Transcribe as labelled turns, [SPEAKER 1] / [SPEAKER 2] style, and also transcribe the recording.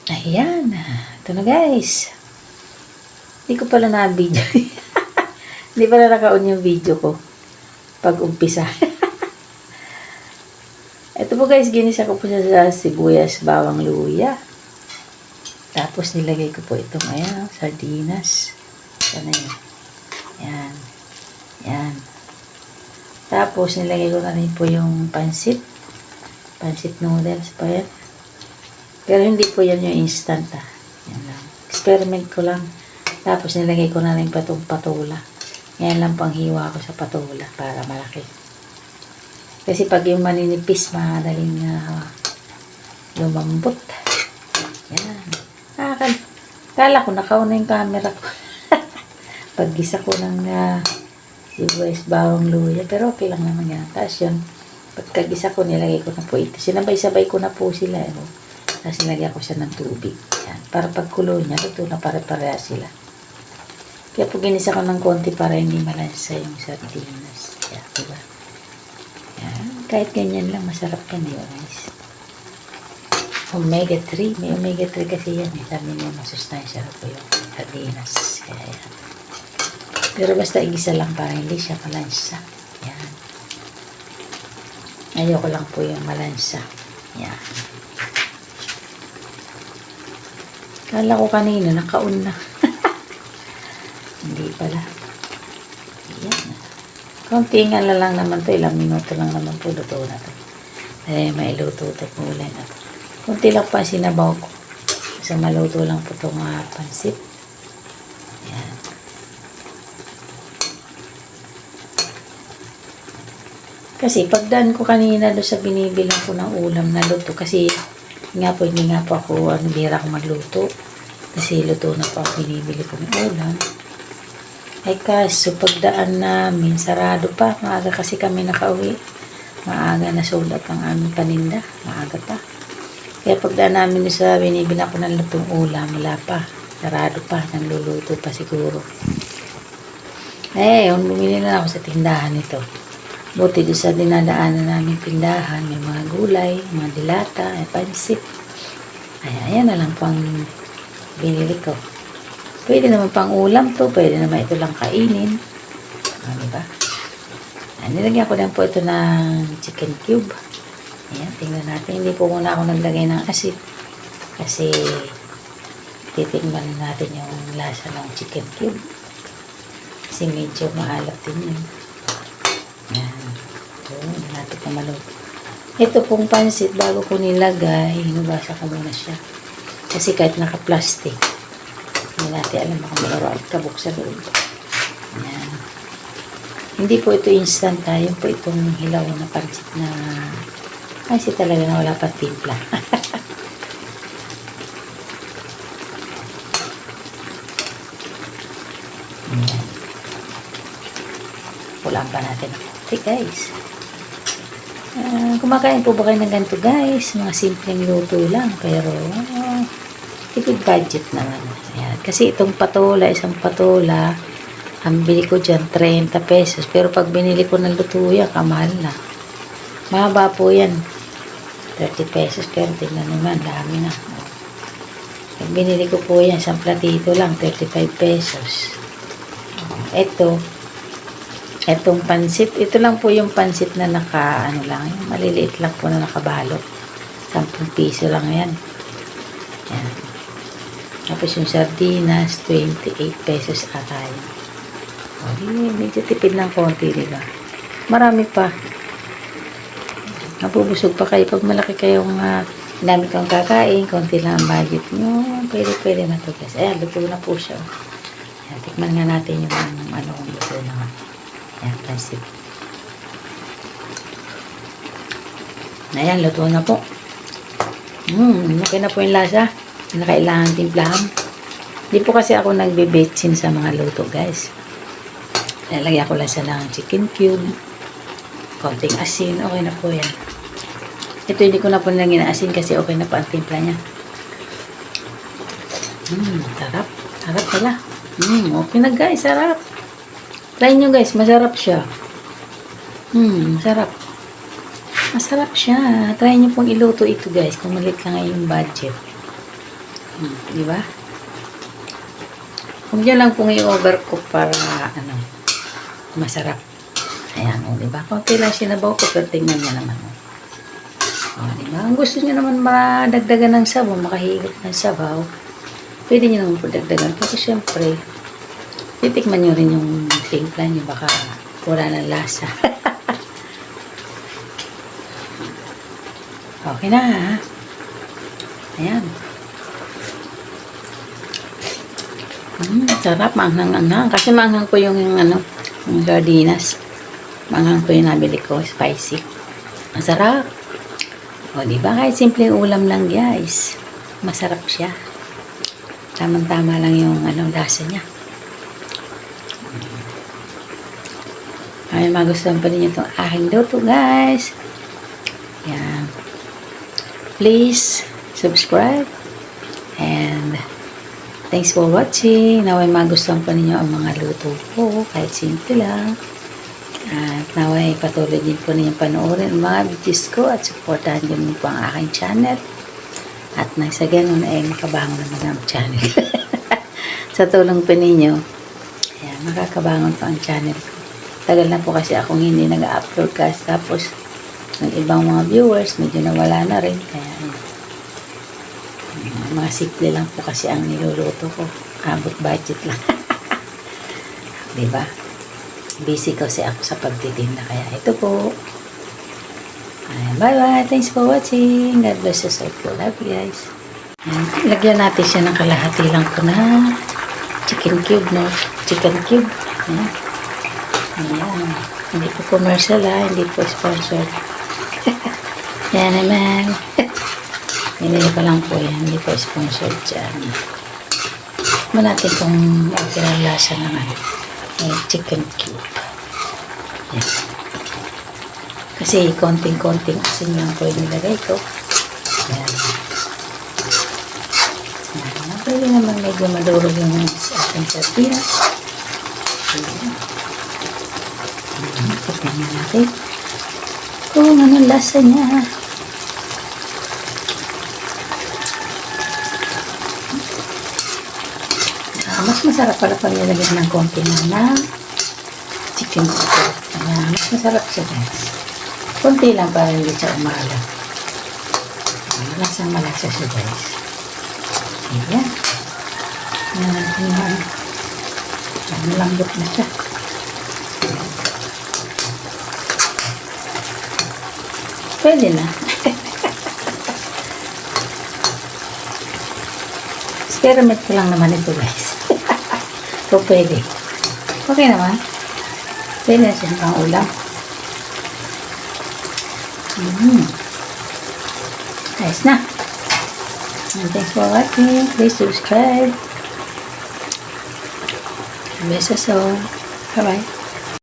[SPEAKER 1] Ayan. Ito na guys. Hindi ko pala na-video. Hindi pala naka-on yung video ko. Pag umpisa. Ito po guys, ginisa ko po siya sa sibuyas, bawang, luya. Tapos nilagay ko po itong ayan, sardinas. Sana yun. Ayan. Ayan. Tapos nilagay ko na rin po yung pansit. Pansit noodles pa yan. Pero hindi po yan yung instant Yan lang. Experiment ko lang. Tapos nilagay ko na rin pa itong patula. Yan lang pang hiwa ko sa patula para malaki. Kasi pag yung maninipis, madaling lumambot. Yan. Kala ko nakauna yung camera ko. Paggisa ko ng sibuyas, bawang, luya. Pero okay lang naman yan. Tapos yun, pagkagisa ko, nilagay ko na po ito. Sinabay-sabay ko na po sila. Tapos nilagyan ko siya ng tubig. Yan. Para pagkulo niya, ito na pare-pareha sila. Kaya po ginisa ko ng konti para hindi malansa yung sardinas. Yan, diba? Yan. Kahit ganyan lang, masarap yan, diba guys? Omega 3. May omega 3 kasi yan. Sabi niya, masustansya po yung sardinas. Kaya yan. Pero basta igisa lang para hindi siya malansa. Yan. Ayoko lang po yung malansa. Yan. Kala ko kanina, naka-on na. Hindi pala. Yan. Kaunting lang naman to. Ilang minuto lang naman po. Luto na to. May luto ito. Kulay na to. Kunti lang pa sinabaw ko. Kasi maluto lang po itong pansit. Yan. Kasi pagdaan ko kanina doon sa binibilang ko ng ulam na luto. Kasi hindi nga po ako, bihira ko magluto. Kasi luto na po ako binibili ko ng ulam. Ay kaso, pagdaan namin, sarado pa. Maaga kasi kami nakauwi. Maaga na sold out ang aming paninda. Maaga pa. Kaya pagdaan namin sa binibila ko ng lutong ulam, wala pa. Sarado pa. Nanluluto pa siguro. Bumili na ako sa tindahan nito. Buti doon sa dinadaanan namin tindahan, may mga gulay, mga dilata, may pansit. Ayan na lang pang binili ko. Pwede naman pang ulam to, pwede naman ito lang kainin. Diba? Nilagyan ko din po ito ng chicken cube. Ayan, tingnan natin. Hindi po muna ako naglagay ng asin. Kasi titingnan natin yung lasa ng chicken cube. Kasi medyo maalat din yun. Ayan. Natin na maluto. Ito pong pansit, bago ko nilagay, hinubasa ko muna siya. Kasi kahit naka-plastic, hindi natin alam kung malaro at kabuk sa loob. Ayan. Hindi po ito instant tayo po itong hilaw na pansit na kasi talaga na wala pa timpla. Ayan. Pulaan pa natin. Okay guys. Kumakain po ba kayo ng ganito guys? Mga simpleng luto lang. Pero, tipid budget naman. Ayan. Kasi itong patola, isang patola, ang bili ko dyan, 30 pesos. Pero pag binili ko ng luto yan, kamahal na. Mahaba po yan. 30 pesos. Pero tingnan naman, dami na. Pag binili ko po yan, isang platito lang, 35 pesos. Etong pansit, ito lang po yung pansit na maliliit lang po na nakabalot. 10 piso lang yan. Yan. Tapos yung sardinas, 28 pesos ata yun. Medyo tipid ng konti, diba? Marami pa. Napubusog pa kayo. Pag malaki kayong dami kang kakain, konti lang ang budget nyo, pwede na to guys. Ayan, luto na po siya. Ayan, tikman nga natin yung luto na. Ayan, pansit. Ayan, luto na po. Okay na po yung lasa. Hindi na kailangan timplahan. Hindi po kasi ako nagbe-betsin sa mga luto, guys. Lalagyan ko lang sa ng chicken cube. Konting asin. Okay na po yan. Ito hindi ko na po nilagyan ng asin kasi okay na po ang timpla niya. Sarap. Sarap pala. Okay na guys, sarap. Try nyo guys, masarap siya. Masarap. Masarap siya. Try nyo pong iluto ito guys, kung maliit lang ay yung budget. Di ba? Huwag nyo lang pong i-overcook para masarap. Ayan, o, di ba? Kunti lang sinabaw ko, pero tingnan nyo naman. O, di ba? Kung gusto nyo naman madagdagan ng sabaw, makahigop ng sabaw, pwede nyo naman po dagdagan. Pero syempre, titikman nyo rin yung timpla nyo, baka wala ng lasa. Okay na, ha? Ayan. Sarap, maanghang-anghang. Kasi maanghang ko yung yung sardinas. Maanghang ko yung nabili ko, spicy. Masarap. O, diba? Kahit simpleng ulam lang, guys. Masarap siya. Tamang-tama lang yung lasa niya. Ay, magustuhan pa rin itong aking luto, guys. Yan. Please, subscribe. And thanks for watching. Naway magustuhan pa ninyo ang mga luto ko. Kahit simple lang. At naway patuloy din po ninyo panoorin ang mga videos ko at supportahan din po ang aking channel. At nang sa ganun ay makabangon naman ang channel. Sa tulong po ninyo, ayan, makakabangon po ang channel ko. Tagal na po kasi akong hindi nag-upload guys. Tapos, ng ibang mga viewers, medyo nawala na rin. Kaya, mga simple lang po kasi ang niluluto ko. Abot budget lang. Diba? Busy kasi ako sa pagtitinda. Kaya ito po. Bye-bye. Thanks for watching. God bless us all. Love you guys. Ayan. Lagyan natin siya ng kalahati lang po na chicken cube, no? Chicken cube. Ayan. Ayan. Hindi po commercial, ha? Hindi po sponsored. Yan naman. Binili ko lang po yan. Hindi po sponsored dyan. Tikman natin kung okay ang lasa naman. Chicken cube. Yan. Kasi konting-konting asin lang po yung nilagay ko. Yan. Yan. Pwede naman medyo madurog yung ating sardinas. Yan. Tignan natin kung anong lasa niya. Mas masarap pala pag nilagyan ng konti na chicken cube. Ayan, mas masarap siya guys. Konti lang para hindi siya umalat. Malasang malasa siya guys. Ayan. Ayan. Malambot na siya. Pwede na. Experiment ko lang naman ito guys. So pwede. Okay naman. Pwede na siya pang ulam. Ayos na. And thanks for watching. Please subscribe. Bless us all. Bye bye.